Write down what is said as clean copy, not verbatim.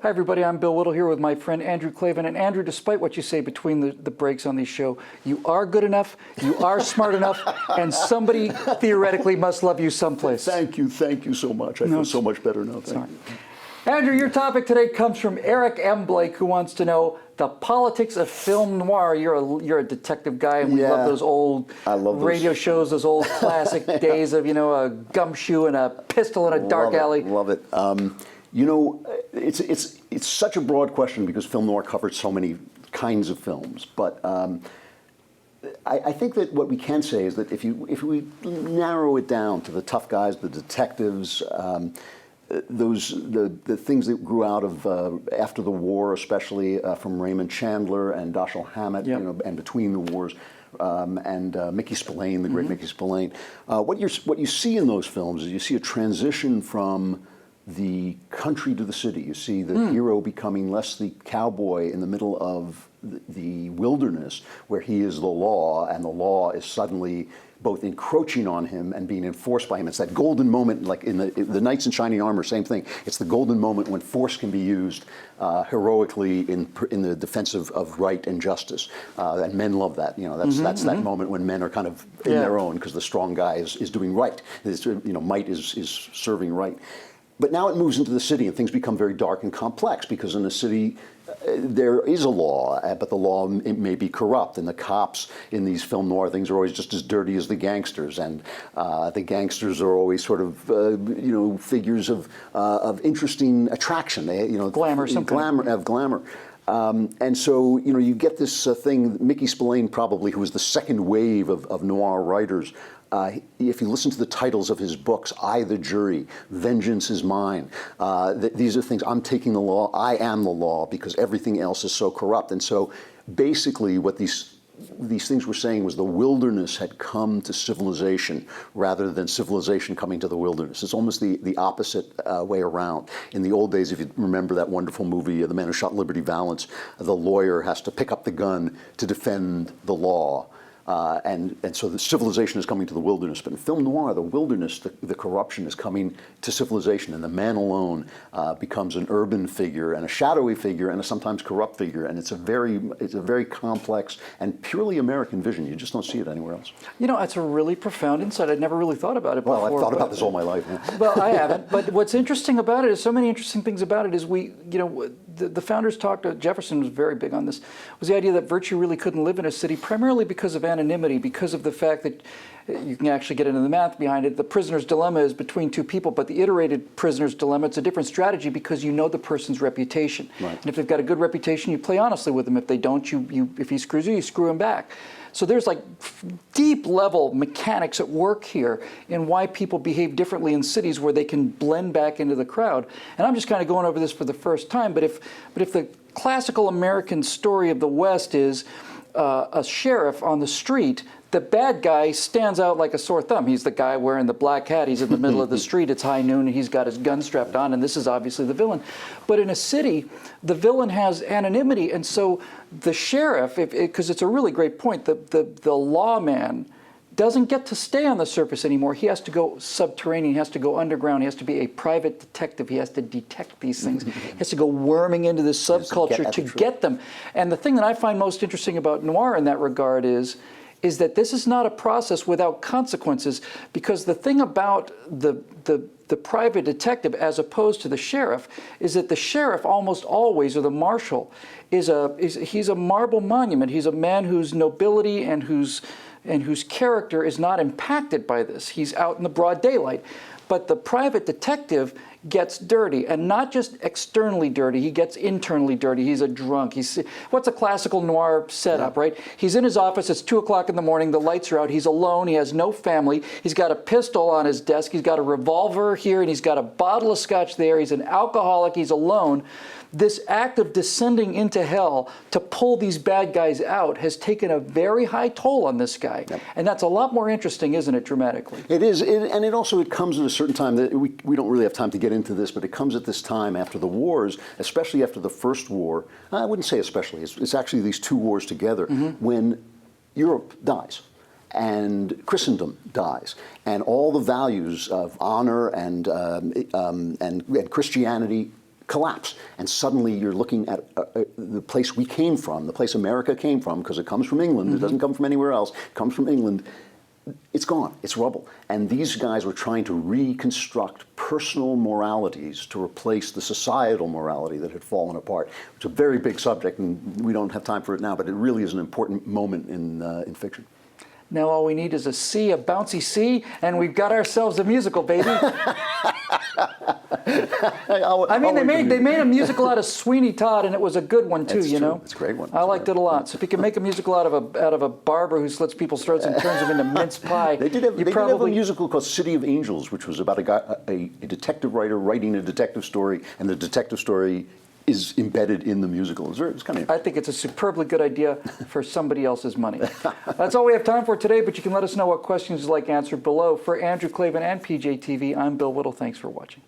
Hi, everybody. I'm Bill Whittle here with my friend Andrew Klavan. And Andrew, despite what you say between the breaks on this show, you are good enough, you are smart enough, and somebody theoretically must love you someplace. Thank you so much. I feel so much better now. Thank you. Andrew, your topic today comes from Eric M. Blake, who wants to know the politics of film noir. You're a detective guy, and we love those old radio shows, those old classic days of, a gumshoe and a pistol in a dark alley. Love it. It's such a broad question because film noir covers so many kinds of films. But I think that what we can say is that if we narrow it down to the tough guys, the detectives, the things that grew out of after the war, especially from Raymond Chandler and Dashiell Hammett, and between the wars. And Mickey Spillane, the great Mickey Spillane. What you see in those films is you see a transition from the country to the city. You see the hero becoming less the cowboy in the middle of the wilderness where he is the law, and the law is suddenly both encroaching on him and being enforced by him. It's that golden moment, like in the Knights in Shining Armor, same thing. It's the golden moment when force can be used heroically in the defense of right and justice. And men love that. That's that moment when men are kind of in their own because the strong guy is doing right. Might is serving right. But now it moves into the city and things become very dark and complex because in the city there is a law, but the law may be corrupt, and the cops in these film noir things are always just as dirty as the gangsters, and the gangsters are always sort of figures of interesting attraction. Glamour, glamour. And so you get this thing. Mickey Spillane, probably, who was the second wave of noir writers. If you listen to the titles of his books, I, the Jury, Vengeance is Mine, these are things, I'm taking the law, I am the law, because everything else is so corrupt. And so basically what these things were saying was the wilderness had come to civilization rather than civilization coming to the wilderness. It's almost the opposite way around. In the old days, if you remember that wonderful movie, The Man Who Shot Liberty Valance, the lawyer has to pick up the gun to defend the law. And so the civilization is coming to the wilderness. But in film noir, the wilderness, the corruption is coming to civilization, and the man alone becomes an urban figure and a shadowy figure and a sometimes corrupt figure. And it's a very complex and purely American vision. You just don't see it anywhere else. It's a really profound insight. I'd never really thought about it before. Well, I've thought about this all my life. Yeah. Well, I haven't. But what's interesting about it is so many interesting things about it is the founders talked, Jefferson was very big on this, was the idea that virtue really couldn't live in a city primarily because of anonymity, because of the fact that you can actually get into the math behind it. The prisoner's dilemma is between two people, but the iterated prisoner's dilemma, it's a different strategy because you know the person's reputation. Right. And if they've got a good reputation, you play honestly with them. If they don't, if he screws you screw him back. So there's like deep level mechanics at work here in why people behave differently in cities where they can blend back into the crowd. And I'm just kind of going over this for the first time, but if the classical American story of the West is a sheriff on the street, the bad guy stands out like a sore thumb. He's the guy wearing the black hat. He's in the middle of the street. It's high noon, and he's got his gun strapped on, and this is obviously the villain. But in a city, the villain has anonymity, and so the sheriff, because it's a really great point, the lawman doesn't get to stay on the surface anymore. He has to go subterranean. He has to go underground. He has to be a private detective. He has to detect these things. He has to go worming into this subculture to get them. And the thing that I find most interesting about noir in that regard is that this is not a process without consequences, because the thing about the private detective as opposed to the sheriff is that the sheriff almost always, or the marshal, he's a marble monument. He's a man whose nobility and whose character is not impacted by this. He's out in the broad daylight. But the private detective gets dirty, and not just externally dirty, he gets internally dirty. He's a drunk. What's a classical noir setup, right? He's in his office, it's 2 o'clock in the morning, the lights are out, he's alone, he has no family, he's got a pistol on his desk, he's got a revolver here, and he's got a bottle of scotch there, he's an alcoholic, he's alone. This act of descending into hell to pull these bad guys out has taken a very high toll on this guy. Yep. And that's a lot more interesting, isn't it, dramatically? It is, and it also comes at a certain time that we don't really have time to get into this, but it comes at this time after the wars, especially after the First War. I wouldn't say especially, it's actually these two wars together, when Europe dies. And Christendom dies, and all the values of honor and Christianity collapse. And suddenly you're looking at the place we came from, the place America came from, because it comes from England. It doesn't come from anywhere else. It comes from England. It's gone. It's rubble. And these guys were trying to reconstruct personal moralities to replace the societal morality that had fallen apart. It's a very big subject, and we don't have time for it now, but it really is an important moment in fiction. Now all we need is a C, a bouncy C, and we've got ourselves a musical, baby. I mean, they made a musical out of Sweeney Todd, and it was a good one too. It's you true. know, It's a great one. I liked it a lot. So if you can make a musical out of a barber who slits people's throats and turns them into mince pie, They did have a musical called City of Angels, which was about a detective writer writing a detective story, and the detective story is embedded in the musical. It's kind of. I think it's a superbly good idea for somebody else's money. That's all we have time for today, but you can let us know what questions you'd like answered below. For Andrew, Klavan, and PJTV, I'm Bill Whittle. Thanks for watching.